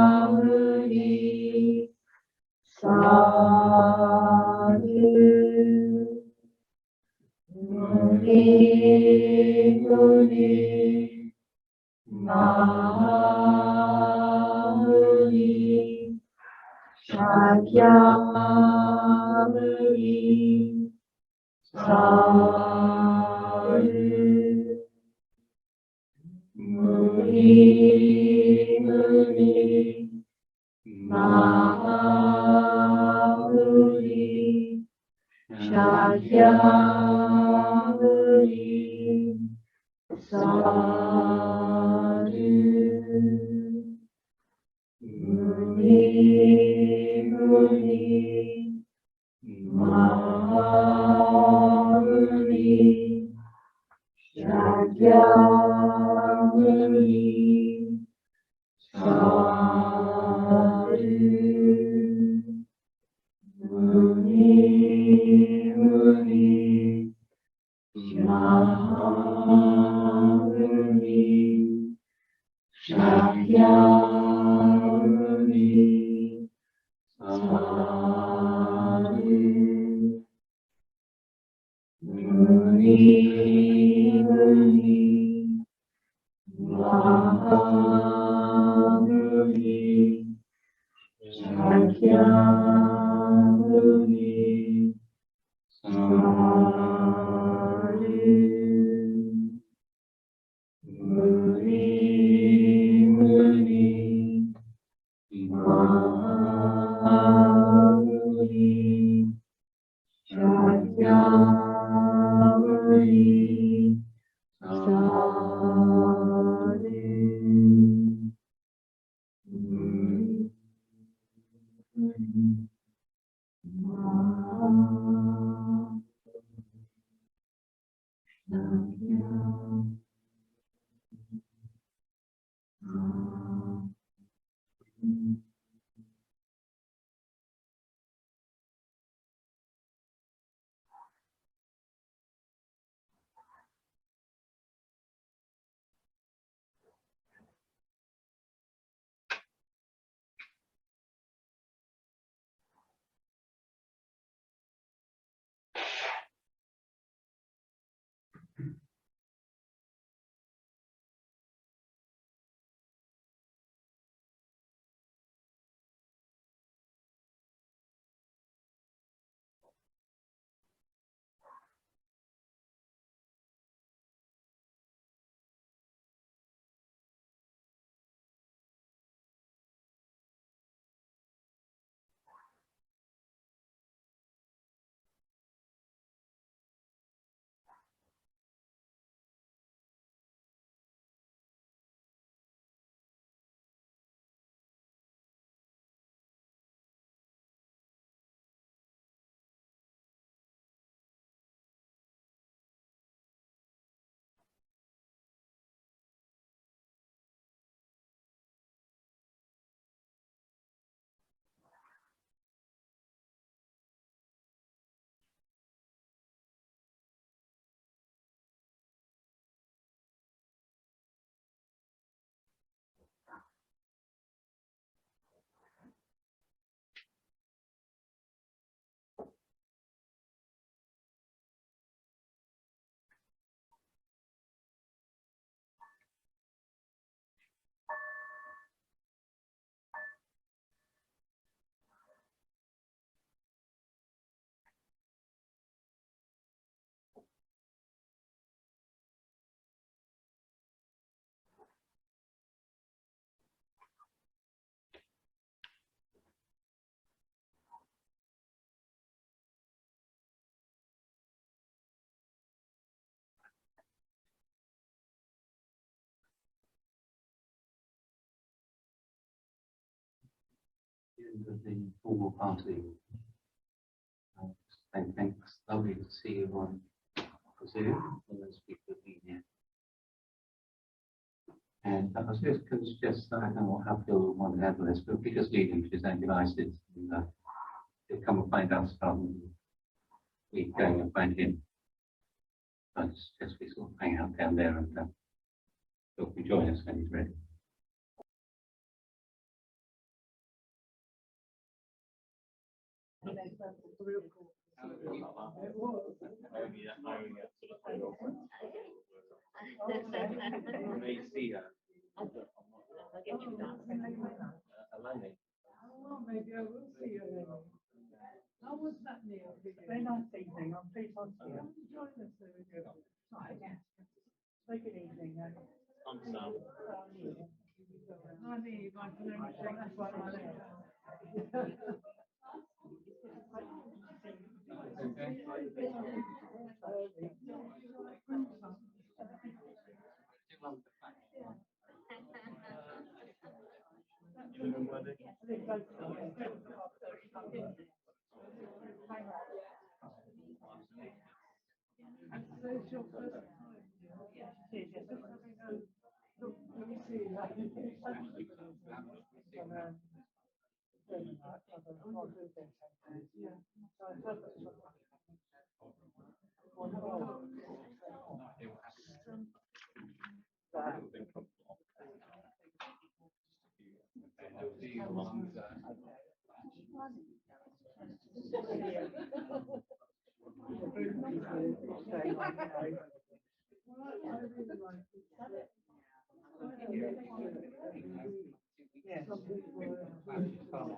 Shakyamuni Sadhu Muni Muni Mahamuni Shakyamuni Sadhu Muni Muni Mahamuni Shakyamuni Sadhu Muni Muni Mahamuni Shakyamuni Sadhu Muni Muni Mahamuni Shakyamuni End of the formal party. And thanks, lovely to see you on Zoom, and those people have been here. And I was just going to suggest that I don't know how people want to handle this, but if we just leave them to his own devices, and he'll come and find us rather than we going and find him. I suggest we sort of hang out down there and he'll be join us when he's ready. Maybe I will see you then. How was that, Neil? Very nice evening. I'm pleased to see you. Join us there with you. Take it easy. I'm Sam. Hi, Neve. I'm Felicia. That's why my name is. Yeah.